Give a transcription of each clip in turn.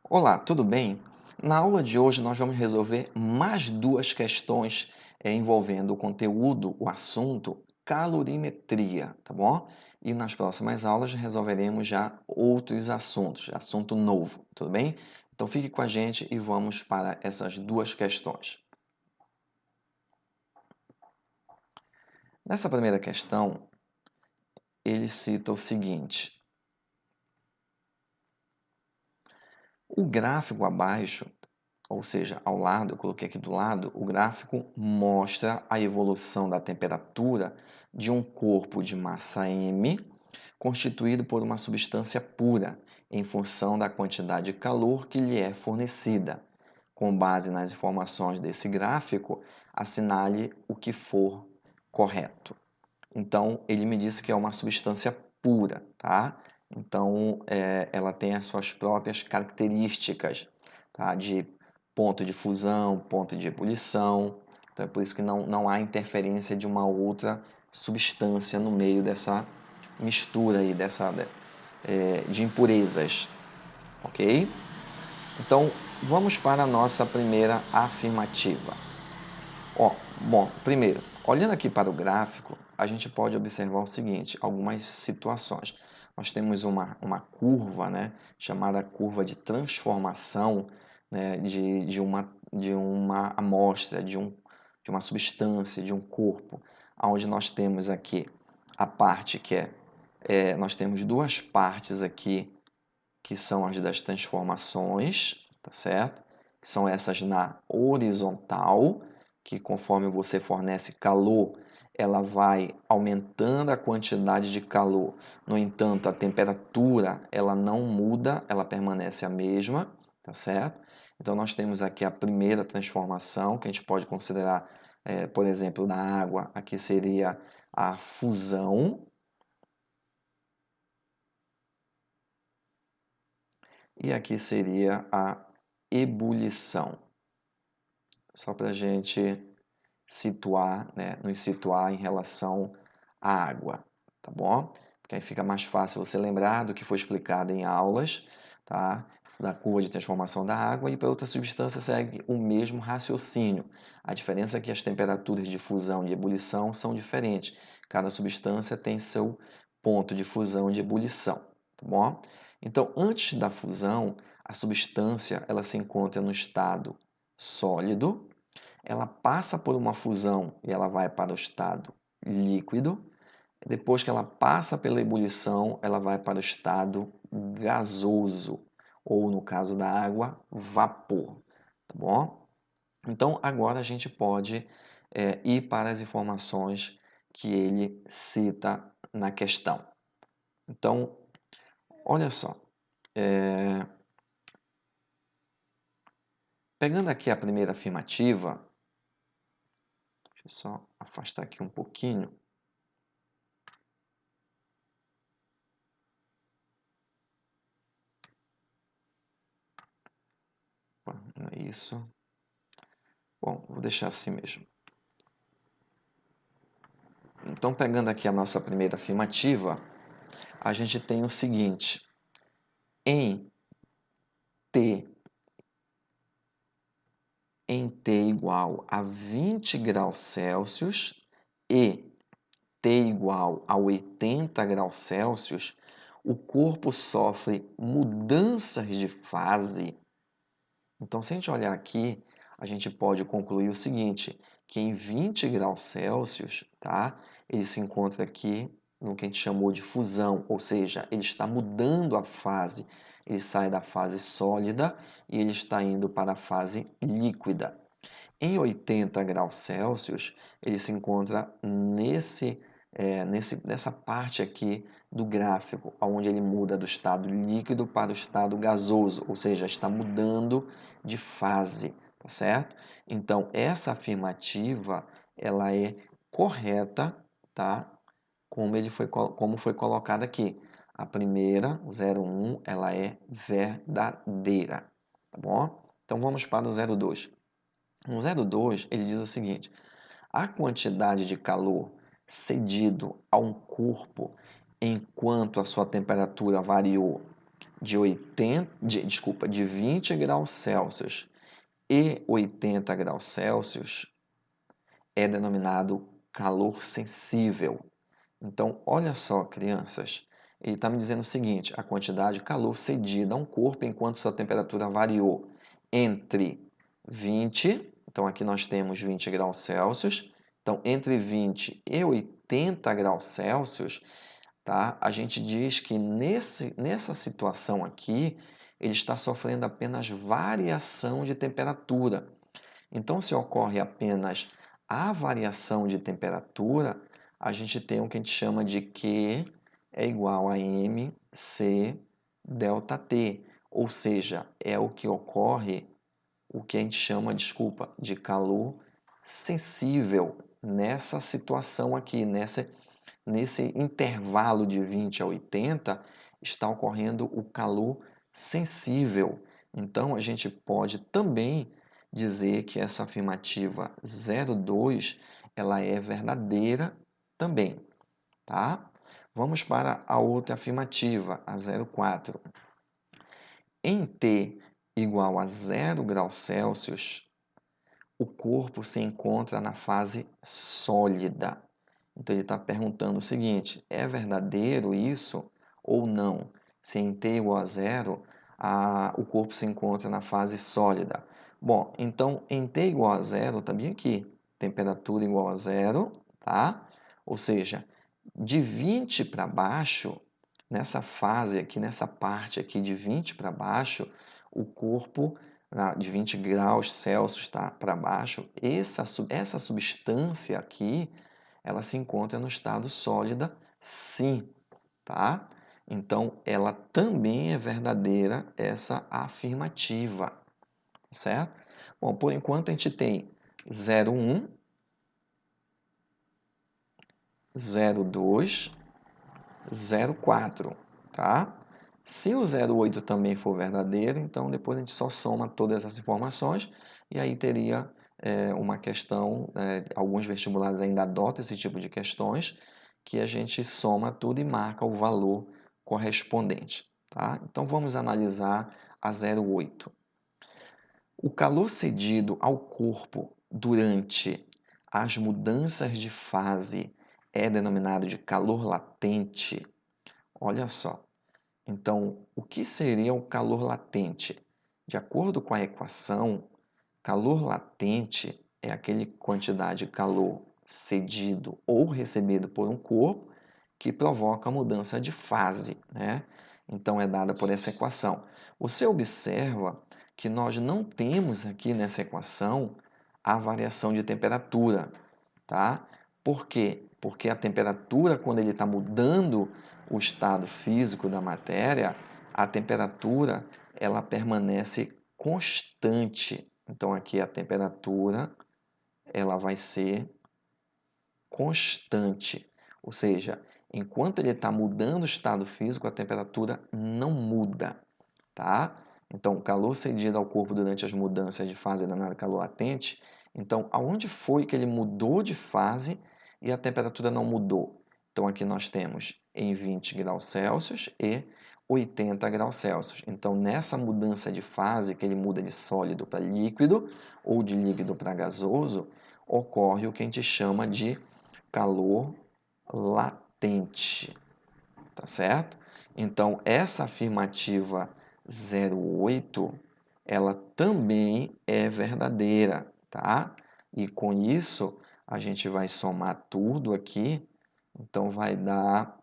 Olá, tudo bem? Na aula de hoje nós vamos resolver mais duas questões envolvendo o conteúdo, o assunto calorimetria, tá bom? E nas próximas aulas resolveremos já outros assuntos, assunto novo, tudo bem? Então fique com a gente e vamos para essas duas questões. Nessa primeira questão, ele cita o seguinte: o gráfico abaixo, ou seja, ao lado, eu coloquei aqui do lado, o gráfico mostra a evolução da temperatura de um corpo de massa m constituído por uma substância pura, em função da quantidade de calor que lhe é fornecida. Com base nas informações desse gráfico, assinale o que for correto. Então, ele me disse que é uma substância pura, tá? Então, ela tem as suas próprias características, tá? De ponto de fusão, ponto de ebulição. Então, é por isso que não há interferência de uma outra substância no meio dessa mistura aí, de impurezas, ok? Então, vamos para a nossa primeira afirmativa. Bom, primeiro, olhando aqui para o gráfico, a gente pode observar o seguinte, algumas situações. Nós temos uma curva, né, chamada curva de transformação, né, de uma amostra, de uma substância, de um corpo, onde nós temos aqui a parte nós temos duas partes aqui, que são as das transformações, tá certo? Que são essas na horizontal, que conforme você fornece calor, ela vai aumentando a quantidade de calor. No entanto, a temperatura, ela não muda, ela permanece a mesma, tá certo? Então, nós temos aqui a primeira transformação, que a gente pode considerar, por exemplo, da água, aqui seria a fusão, e aqui seria a ebulição. Só para a gente situar, né, nos situar em relação à água, tá bom? Porque aí fica mais fácil você lembrar do que foi explicado em aulas, tá? Da curva de transformação da água, e para outra substância segue o mesmo raciocínio. A diferença é que as temperaturas de fusão e de ebulição são diferentes. Cada substância tem seu ponto de fusão e de ebulição, tá bom? Então, antes da fusão, a substância ela se encontra no estado sólido, ela passa por uma fusão e ela vai para o estado líquido. Depois que ela passa pela ebulição, ela vai para o estado gasoso, ou no caso da água, vapor. Tá bom? Então, agora a gente pode ir para as informações que ele cita na questão. Então, olha só. Pegando aqui a primeira afirmativa, deixa eu só afastar aqui um pouquinho. Não é isso. Bom, vou deixar assim mesmo. Então, pegando aqui a nossa primeira afirmativa, a gente tem o seguinte: em T, em T igual a 20 graus Celsius e T igual a 80 graus Celsius, o corpo sofre mudanças de fase. Então, se a gente olhar aqui, a gente pode concluir o seguinte, que em 20 graus Celsius, tá, ele se encontra aqui no que a gente chamou de fusão, ou seja, ele está mudando a fase. Ele sai da fase sólida e ele está indo para a fase líquida. Em 80 graus Celsius, ele se encontra nessa parte aqui do gráfico, onde ele muda do estado líquido para o estado gasoso, ou seja, está mudando de fase, tá certo? Então, essa afirmativa, ela é correta, tá? Como foi colocada aqui. A primeira, o 01, ela é verdadeira, tá bom? Então, vamos para o 02. No 02, ele diz o seguinte: a quantidade de calor cedido a um corpo enquanto a sua temperatura variou de 20 graus Celsius e 80 graus Celsius é denominado calor sensível. Então, olha só, crianças, ele está me dizendo o seguinte: a quantidade de calor cedida a um corpo enquanto sua temperatura variou entre 20, então aqui nós temos 20 graus Celsius, então entre 20 e 80 graus Celsius, tá? A gente diz que nessa situação aqui, ele está sofrendo apenas variação de temperatura. Então, se ocorre apenas a variação de temperatura, a gente tem o que a gente chama de Q é igual a mc delta T, ou seja, é o que ocorre, o que a gente chama, desculpa, de calor sensível nessa situação aqui, nesse intervalo de 20 a 80, está ocorrendo o calor sensível. Então, a gente pode também dizer que essa afirmativa 02 ela é verdadeira também, tá? Vamos para a outra afirmativa, a 04. Em T igual a 0 graus Celsius, o corpo se encontra na fase sólida. Então ele está perguntando o seguinte: é verdadeiro isso ou não? Se em T igual a zero, o corpo se encontra na fase sólida. Bom, então em T igual a zero, está bem aqui, temperatura igual a zero, tá? Ou seja, de 20 para baixo, nessa fase aqui, nessa parte aqui de 20 para baixo, o corpo de 20 graus Celsius tá, para baixo, essa substância aqui, ela se encontra no estado sólida, sim, tá? Então, ela também é verdadeira, essa afirmativa, certo? Bom, por enquanto a gente tem 01, 02, 04, tá? Se o 08 também for verdadeiro, então depois a gente só soma todas essas informações e aí teria uma questão, alguns vestibulares ainda adotam esse tipo de questões, que a gente soma tudo e marca o valor correspondente, tá? Então vamos analisar a 08. O calor cedido ao corpo durante as mudanças de fase é denominado de calor latente. Olha só. Então, o que seria o calor latente? De acordo com a equação, calor latente é aquela quantidade de calor cedido ou recebido por um corpo que provoca a mudança de fase, né? Então, é dada por essa equação. Você observa que nós não temos aqui nessa equação a variação de temperatura, tá? Por quê? Porque a temperatura, quando ele está mudando o estado físico da matéria, a temperatura ela permanece constante. Então, aqui a temperatura ela vai ser constante. Ou seja, enquanto ele está mudando o estado físico, a temperatura não muda, tá? Então, o calor cedido ao corpo durante as mudanças de fase é denominado calor latente. Então, aonde foi que ele mudou de fase e a temperatura não mudou? Então, aqui nós temos em 20 graus Celsius e 80 graus Celsius. Então, nessa mudança de fase, que ele muda de sólido para líquido ou de líquido para gasoso, ocorre o que a gente chama de calor latente, tá certo? Então, essa afirmativa 08, ela também é verdadeira, tá? E com isso, a gente vai somar tudo aqui, então vai dar,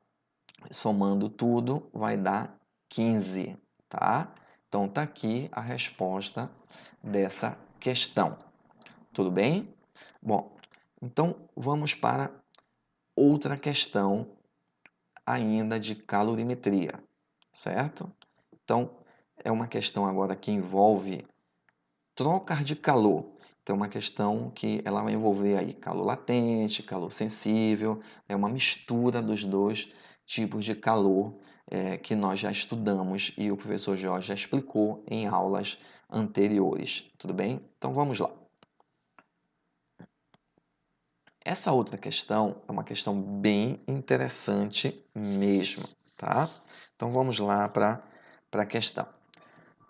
somando tudo, vai dar 15, tá? Então, tá aqui a resposta dessa questão. Tudo bem? Bom, então vamos para outra questão ainda de calorimetria, certo? Então, é uma questão agora que envolve trocas de calor. Então, é uma questão que ela vai envolver aí calor latente, calor sensível, é uma mistura dos dois tipos de calor que nós já estudamos e o professor Jorge já explicou em aulas anteriores. Tudo bem? Então, vamos lá. Essa outra questão é uma questão bem interessante mesmo, tá? Então vamos lá para para a questão.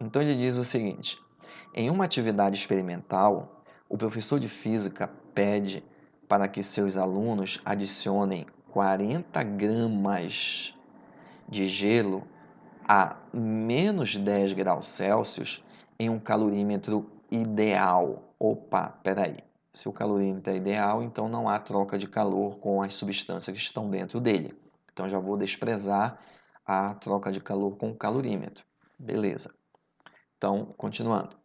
Então ele diz o seguinte: em uma atividade experimental, o professor de física pede para que seus alunos adicionem 40 gramas de gelo a menos 10 graus Celsius em um calorímetro ideal. Opa, peraí. Se o calorímetro é ideal, então não há troca de calor com as substâncias que estão dentro dele. Então já vou desprezar a troca de calor com o calorímetro. Beleza. Então, continuando.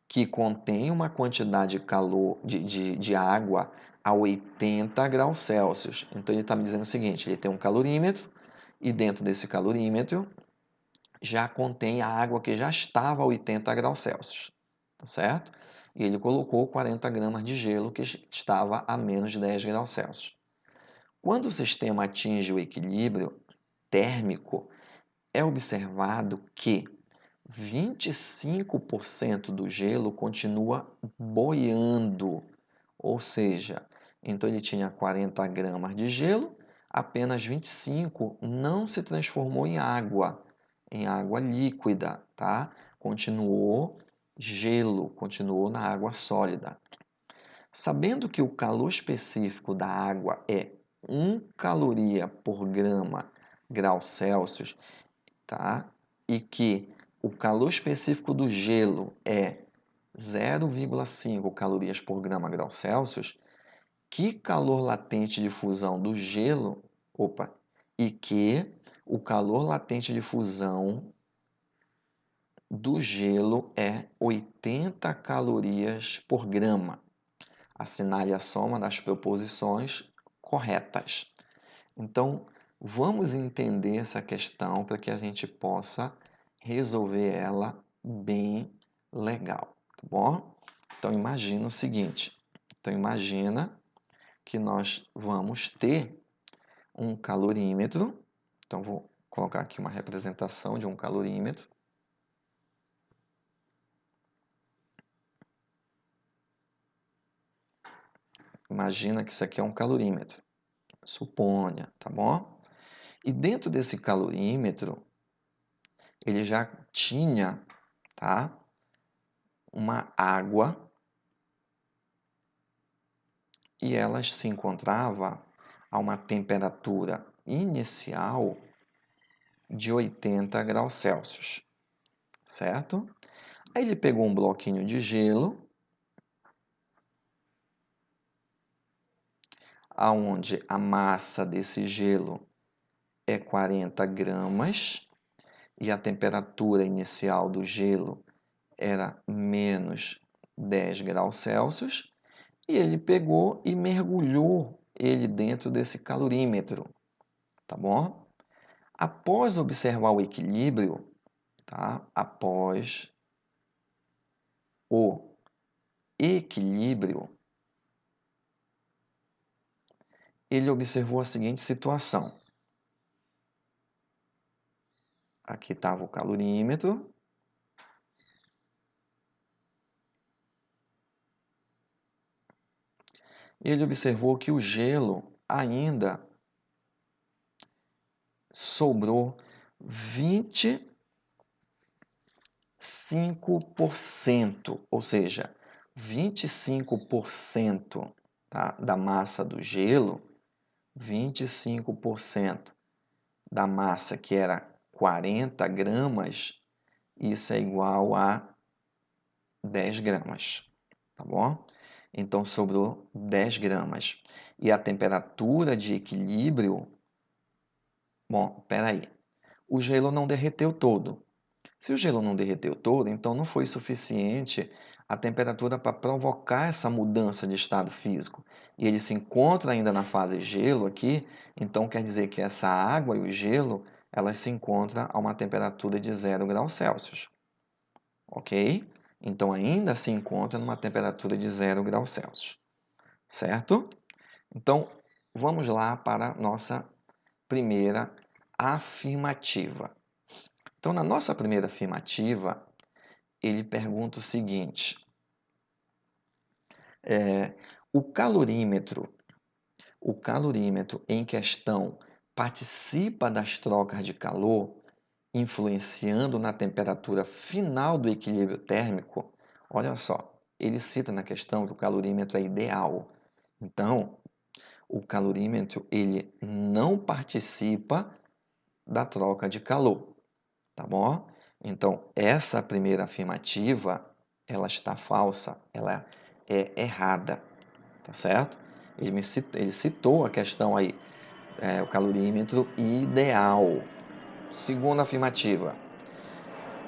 Que contém uma quantidade de calor de água a 80 graus Celsius. Então ele está me dizendo o seguinte: ele tem um calorímetro e dentro desse calorímetro já contém a água que já estava a 80 graus Celsius, tá certo? E ele colocou 40 gramas de gelo que estava a menos de 10 graus Celsius. Quando o sistema atinge o equilíbrio térmico, é observado que 25% do gelo continua boiando, ou seja, então ele tinha 40 gramas de gelo, apenas 25 não se transformou em água líquida, tá? Continuou gelo, continuou na água sólida. Sabendo que o calor específico da água é 1 caloria por grau Celsius, tá? E que o calor específico do gelo é 0,5 calorias por grau Celsius, que calor latente de fusão do gelo, e que o calor latente de fusão do gelo é 80 calorias por grama. Assinale a soma das proposições corretas. Então, vamos entender essa questão para que a gente possa resolver ela bem legal, tá bom? Então, imagina o seguinte. Então, imagina que nós vamos ter um calorímetro. Então, vou colocar aqui uma representação de um calorímetro. Imagina que isso aqui é um calorímetro. Suponha, tá bom? E dentro desse calorímetro, ele já tinha, tá? Uma água e ela se encontrava a uma temperatura inicial de 80 graus Celsius, certo? Aí ele pegou um bloquinho de gelo, aonde a massa desse gelo é 40 gramas e a temperatura inicial do gelo era menos 10 graus Celsius, e ele pegou e mergulhou ele dentro desse calorímetro, tá bom? Após observar o equilíbrio, tá? Após o equilíbrio, ele observou a seguinte situação. Aqui estava o calorímetro. Ele observou que o gelo ainda sobrou 25%, ou seja, 25%, tá, da massa do gelo, 25% da massa que era 40 gramas, isso é igual a 10 gramas, tá bom? Então sobrou 10 gramas. E a temperatura de equilíbrio, bom, peraí, o gelo não derreteu todo. Se o gelo não derreteu todo, então não foi suficiente a temperatura para provocar essa mudança de estado físico. E ele se encontra ainda na fase gelo aqui, então quer dizer que essa água e o gelo, elas se encontram a uma temperatura de 0 graus Celsius. Ok? Então ainda se encontra numa temperatura de 0 graus Celsius. Certo? Então, vamos lá para a nossa primeira afirmativa. Então, na nossa primeira afirmativa, ele pergunta o seguinte: o calorímetro em questão participa das trocas de calor? influenciando na temperatura final do equilíbrio térmico, olha só, ele cita na questão que o calorímetro é ideal. Então, o calorímetro ele não participa da troca de calor, tá bom? Então, essa primeira afirmativa, ela está falsa, ela é errada, tá certo? Ele citou a questão aí, o calorímetro ideal. Segunda afirmativa,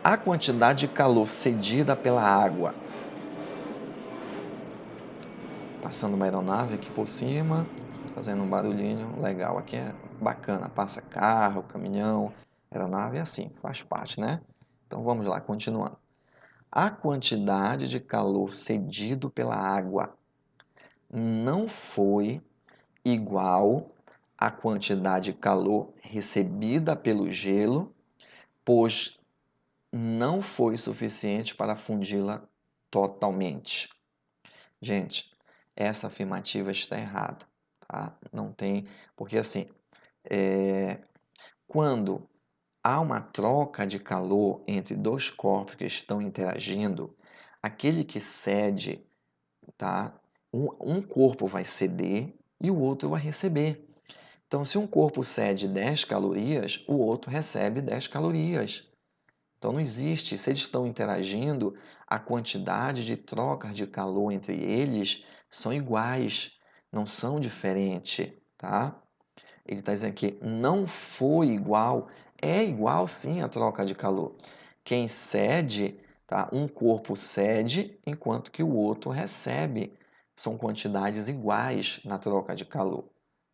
a quantidade de calor cedida pela água. Passando uma aeronave aqui por cima, fazendo um barulhinho legal. Aqui é bacana, passa carro, caminhão, aeronave é assim, faz parte, né? Então vamos lá, continuando. A quantidade de calor cedido pela água não foi igual à quantidade de calor recebida pelo gelo, pois não foi suficiente para fundi-la totalmente. Gente, essa afirmativa está errada, tá? Não tem, porque assim, quando há uma troca de calor entre dois corpos que estão interagindo, aquele que cede, tá? Um corpo vai ceder e o outro vai receber. Então, se um corpo cede 10 calorias, o outro recebe 10 calorias. Então, não existe, se eles estão interagindo, a quantidade de trocas de calor entre eles são iguais, não são diferentes, tá? Ele está dizendo que não foi igual, é igual sim a troca de calor. Quem cede, tá? Um corpo cede, enquanto que o outro recebe. São quantidades iguais na troca de calor,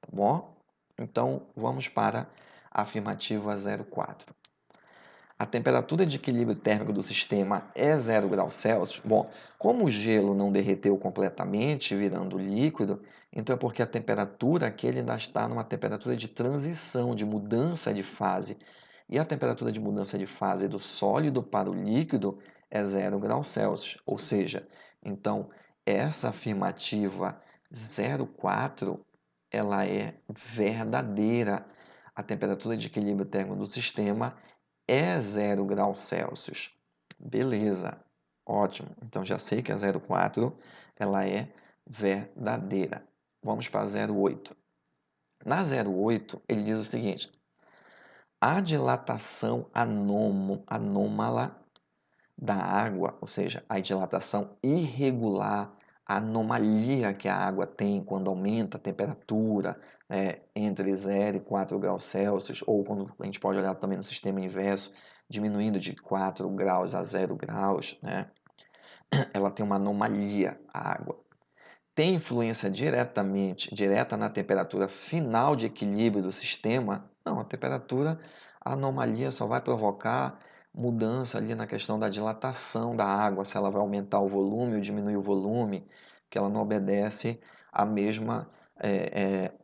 tá bom? Então, vamos para a afirmativa 04. A temperatura de equilíbrio térmico do sistema é 0 graus Celsius. Bom, como o gelo não derreteu completamente, virando líquido, então é porque a temperatura aqui ele ainda está numa temperatura de transição, de mudança de fase. E a temperatura de mudança de fase do sólido para o líquido é 0 graus Celsius. Ou seja, então essa afirmativa 04 ela é verdadeira. A temperatura de equilíbrio térmico do sistema é 0 graus Celsius. Beleza, ótimo. Então já sei que a 0,4 ela é verdadeira. Vamos para a 0,8. Na 0,8 ele diz o seguinte: a dilatação anômala da água, ou seja, a dilatação irregular, a anomalia que a água tem quando aumenta a temperatura, entre 0 e 4 graus Celsius, ou quando a gente pode olhar também no sistema inverso, diminuindo de 4 graus a 0 graus, né? Ela tem uma anomalia, a água. Tem influência direta na temperatura final de equilíbrio do sistema? Não, a anomalia só vai provocar mudança ali na questão da dilatação da água, se ela vai aumentar o volume ou diminuir o volume, que ela não obedece à mesma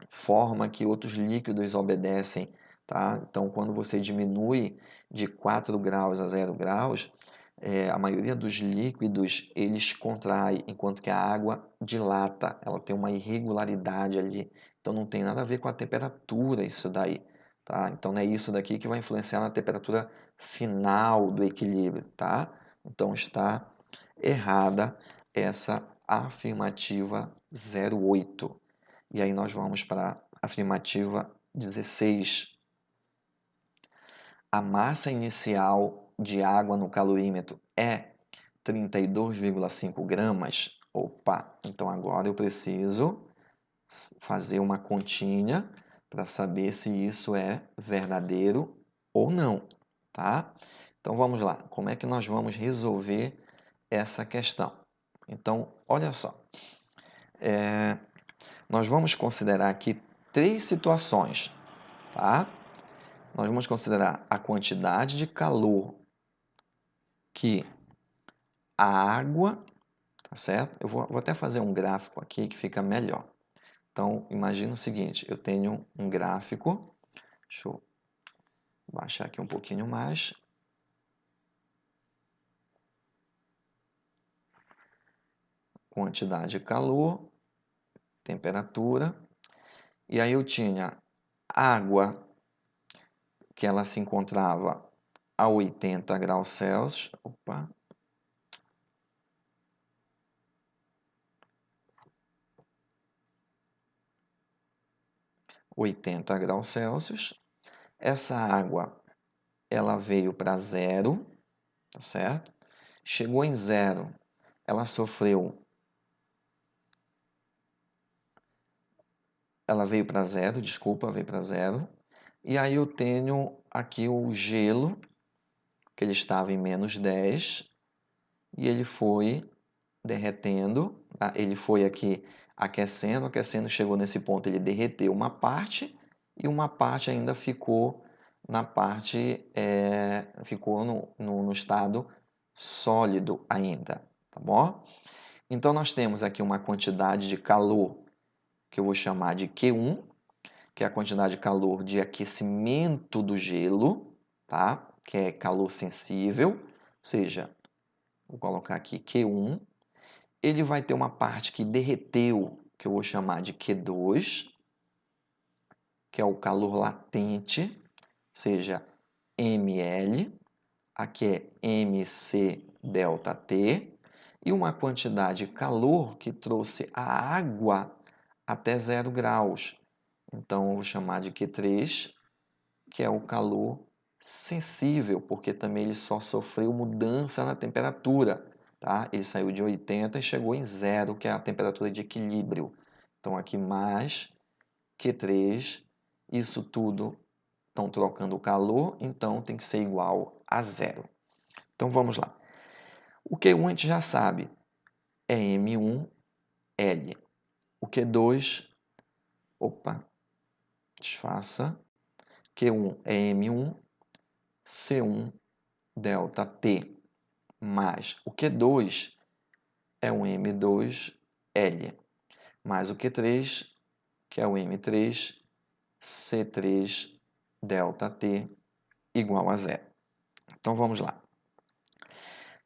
forma que outros líquidos obedecem, tá? Então, quando você diminui de 4 graus a 0 graus, a maioria dos líquidos eles contrai, enquanto que a água dilata, ela tem uma irregularidade ali. Então não tem nada a ver com a temperatura isso daí, tá? Então não é isso daqui que vai influenciar na temperatura final do equilíbrio, tá? Então está errada essa afirmativa 08. E aí nós vamos para a afirmativa 16. A massa inicial de água no calorímetro é 32,5 gramas. Opa, então agora eu preciso fazer uma continha para saber se isso é verdadeiro ou não, tá? Então vamos lá, como é que nós vamos resolver essa questão? Então, olha só, nós vamos considerar aqui três situações, tá? Nós vamos considerar a quantidade de calor que a água, tá certo? Eu vou até fazer um gráfico aqui que fica melhor. Então, imagina o seguinte, eu tenho um gráfico, deixa eu baixar aqui um pouquinho mais. Quantidade de calor, temperatura, e aí eu tinha água, que ela se encontrava a 80 graus Celsius. Opa. °80. Essa água, ela veio para zero, tá certo? Chegou em zero, ela veio para zero, desculpa, veio para zero. E aí eu tenho aqui o gelo, que ele estava em -10, e ele foi derretendo, tá? Ele foi aqui aquecendo, chegou nesse ponto, ele derreteu uma parte, e uma parte ainda ficou na parte, ficou no estado sólido ainda, tá bom? Então nós temos aqui uma quantidade de calor que eu vou chamar de Q1, que é a quantidade de calor de aquecimento do gelo, tá? Que é calor sensível, ou seja, vou colocar aqui Q1. Ele vai ter uma parte que derreteu, que eu vou chamar de Q2, que é o calor latente, ou seja, mL. Aqui é mc ΔT. E uma quantidade de calor que trouxe a água até 0 graus. Então, eu vou chamar de Q3, que é o calor sensível, porque também ele só sofreu mudança na temperatura. Tá? Ele saiu de 80 e chegou em 0, que é a temperatura de equilíbrio. Então, aqui mais Q3, isso tudo estão trocando o calor, então tem que ser igual a 0. Então, vamos lá. O Q1 a gente já sabe, é M1L. O Q2, opa, desfaça. Q1 é M1, C1 ΔT, mais o Q2 é um M2L, mais o Q3, que é o M3, C3 ΔT, igual a 0. Então, vamos lá.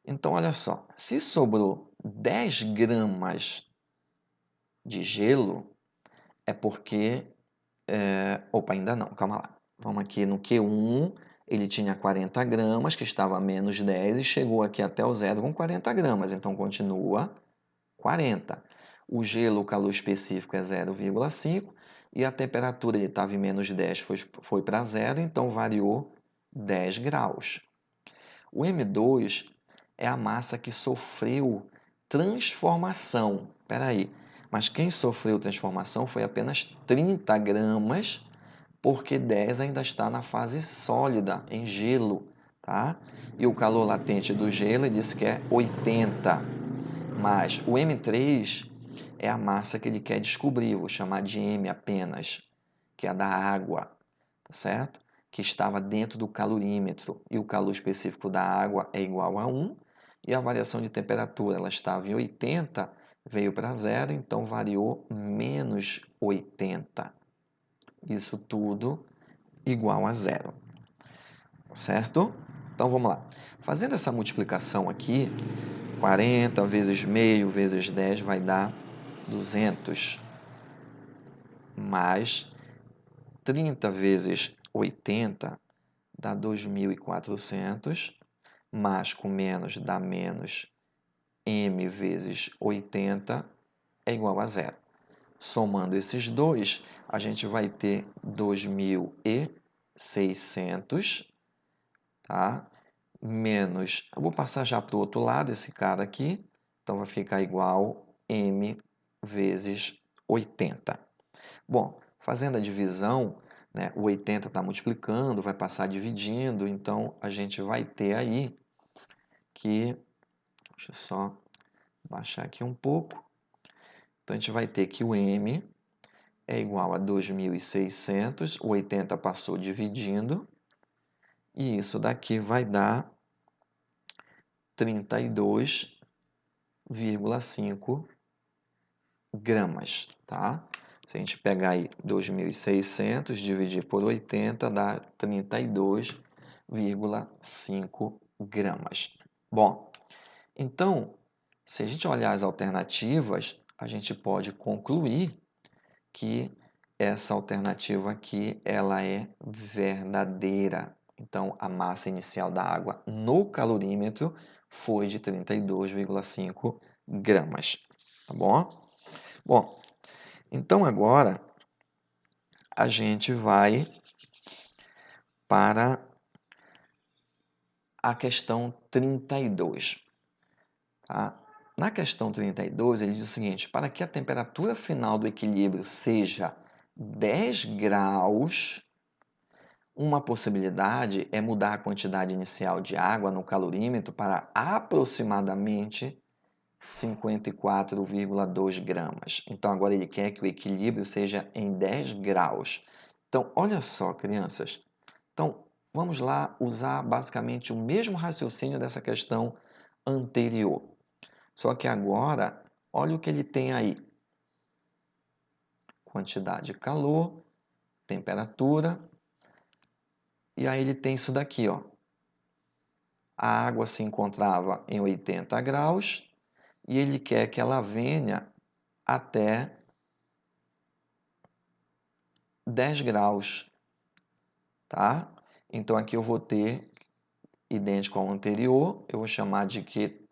Então, olha só, se sobrou 10 gramas de gelo, é porque... Opa, ainda não, calma lá. Vamos aqui no Q1, ele tinha 40 gramas, que estava a -10, e chegou aqui até o zero com 40 gramas, então continua 40. O gelo, o calor específico é 0,5, e a temperatura ele estava em -10, foi para zero, então variou 10 graus. O M2 é a massa que sofreu transformação. Espera aí, mas quem sofreu transformação foi apenas 30 gramas, porque 10 ainda está na fase sólida, em gelo, tá? E o calor latente do gelo, ele disse que é 80. Mas o M3 é a massa que ele quer descobrir, vou chamar de M apenas, que é a da água, tá certo? Que estava dentro do calorímetro, e o calor específico da água é igual a 1, e a variação de temperatura, ela estava em 80, veio para zero, então variou -80. Isso tudo igual a zero, certo? Então, vamos lá. Fazendo essa multiplicação aqui, 40 vezes meio vezes 10 vai dar 200, mais 30 vezes 80 dá 2.400, mais com menos dá menos m vezes 80 é igual a zero. Somando esses dois, a gente vai ter 2.600, tá? Menos, eu vou passar já para o outro lado esse cara aqui, então vai ficar igual m vezes 80. Bom, fazendo a divisão, né, o 80 está multiplicando, vai passar dividindo, então a gente vai ter aí que, deixa eu só baixar aqui um pouco, então a gente vai ter que o m é igual a 2.600, o 80 passou dividindo, e isso daqui vai dar 32,5 gramas, tá? Se a gente pegar aí 2.600, dividir por 80, dá 32,5 gramas. Bom, então, se a gente olhar as alternativas, a gente pode concluir que essa alternativa aqui, ela é verdadeira. Então, a massa inicial da água no calorímetro foi de 32,5 gramas, tá bom? Bom, então agora a gente vai para a questão 32. Tá? Na questão 32, ele diz o seguinte: para que a temperatura final do equilíbrio seja 10 graus, uma possibilidade é mudar a quantidade inicial de água no calorímetro para aproximadamente 54,2 gramas. Então, agora ele quer que o equilíbrio seja em 10 graus. Então, olha só, crianças. Então, vamos lá usar basicamente o mesmo raciocínio dessa questão anterior. Só que agora, olha o que ele tem aí. Quantidade de calor, temperatura. E aí ele tem isso daqui, ó. A água se encontrava em 80 graus e ele quer que ela venha até 10 graus, tá? Então aqui eu vou ter, idêntico ao anterior, eu vou chamar de Q,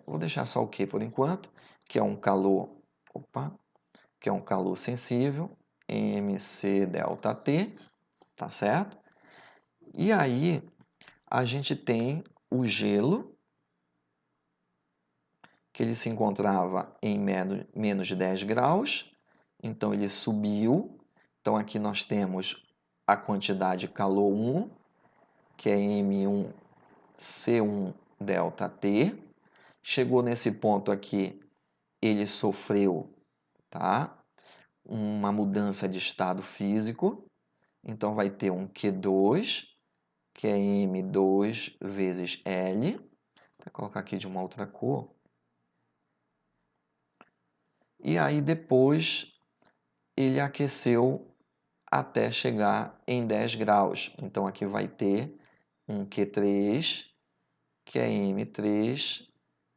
vou deixar só o Q por enquanto, que é um calor, que é um calor sensível, MC delta T, tá certo? E aí a gente tem o gelo, que ele se encontrava em menos de 10 graus, então ele subiu. Então aqui nós temos a quantidade de calor 1, que é M1C1 delta T. Chegou nesse ponto aqui, ele sofreu, tá? Uma mudança de estado físico. Então vai ter um Q2, que é M2 vezes L. Vou colocar aqui de uma outra cor. E aí depois ele aqueceu até chegar em 10 graus. Então aqui vai ter um Q3, que é M3,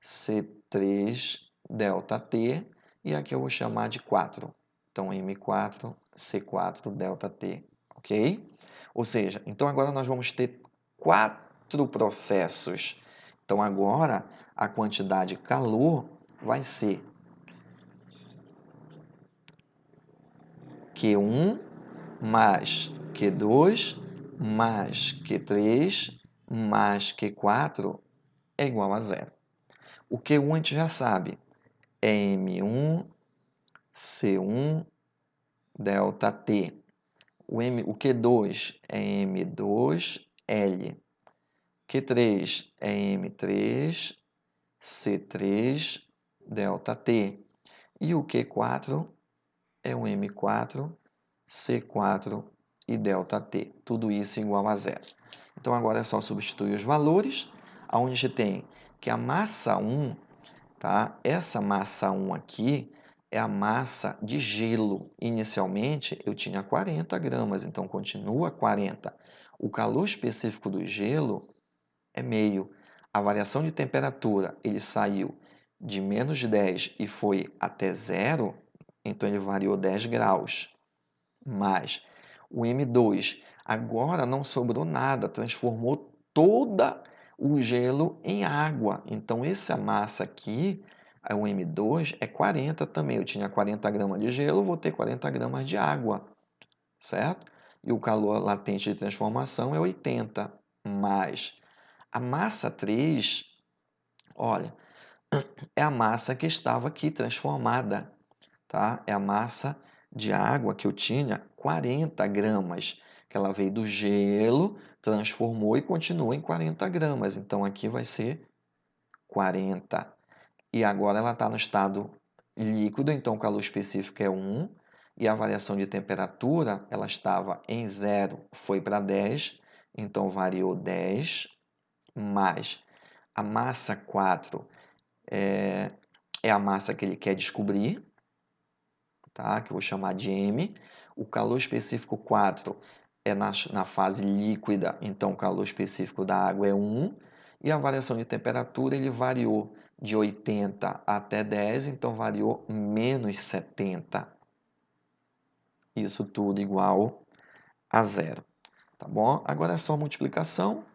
C3, delta T, e aqui eu vou chamar de 4. Então M4, C4, delta T, ok? Ou seja, então agora nós vamos ter 4 processos. Então agora a quantidade de calor vai ser Q1 mais Q2 mais Q3 mais Q4 é igual a zero. O Q1 a gente já sabe, é M1, C1, delta T. O Q2 é M2, L. Q3 é M3, C3, delta T. E o Q4 é o M4, C4 e delta T. Tudo isso igual a zero. Então, agora é só substituir os valores, onde a gente tem que a massa 1, tá? Essa massa 1 aqui é a massa de gelo. Inicialmente, eu tinha 40 gramas, então continua 40. O calor específico do gelo é meio. A variação de temperatura, ele saiu de menos de 10 e foi até zero, então ele variou 10 graus. Mas o M2 agora não sobrou nada, transformou toda o gelo em água. Então essa massa aqui, o M2, é 40 também. Eu tinha 40 gramas de gelo, vou ter 40 gramas de água, certo? E o calor latente de transformação é 80. Mas a massa 3, olha, é a massa que estava aqui transformada, tá? É a massa de água que eu tinha 40 gramas, que ela veio do gelo, transformou e continua em 40 gramas. Então aqui vai ser 40. E agora ela está no estado líquido, então o calor específico é 1. E a variação de temperatura, ela estava em 0, foi para 10, então variou 10, mais a massa 4 é a massa que ele quer descobrir, tá? Que eu vou chamar de M. O calor específico 4 é na fase líquida, então o calor específico da água é 1. E a variação de temperatura ele variou de 80 até 10, então variou menos 70. Isso tudo igual a zero. tá bom? Agora é só multiplicação.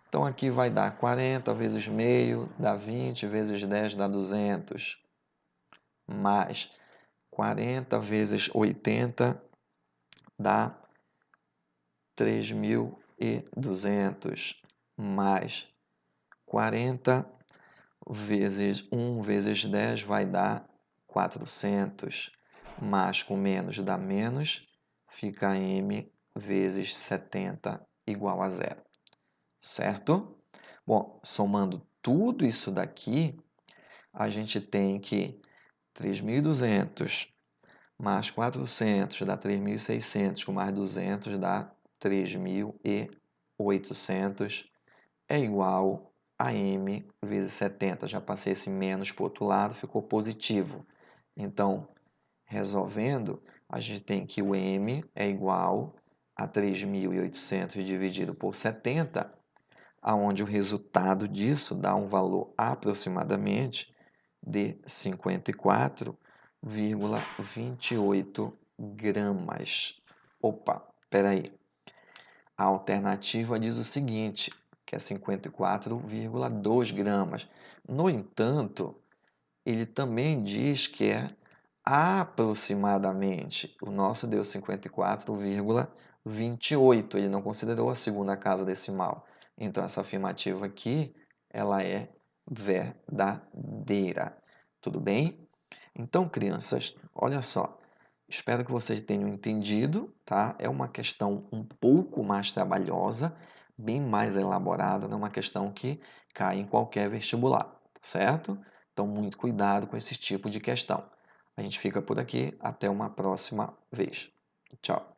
Então, aqui vai dar 40 vezes meio, dá 20 vezes 10, dá 200. Mais 40 vezes 80, dá 3.200. Mais 40 vezes 1 vezes 10 vai dar 400. Mais com menos dá menos, fica m vezes 70 igual a zero. Certo? Bom, somando tudo isso daqui, a gente tem que 3.200 mais 400 dá 3.600, com mais 200 dá 3.800, é igual a m vezes 70. Já passei esse menos para o outro lado, ficou positivo. Então, resolvendo, a gente tem que o m é igual a 3.800 dividido por 70, aonde o resultado disso dá um valor aproximadamente de 54,28 gramas. Opa, espera aí. A alternativa diz o seguinte, que é 54,2 gramas. No entanto, ele também diz que é aproximadamente. O nosso deu 54,28. Ele não considerou a segunda casa decimal. Então, essa afirmativa aqui, ela é verdadeira. Tudo bem? Então, crianças, olha só. Espero que vocês tenham entendido, tá? É uma questão um pouco mais trabalhosa, bem mais elaborada, não é uma questão que cai em qualquer vestibular, certo? Então, muito cuidado com esse tipo de questão. A gente fica por aqui, até uma próxima vez. Tchau.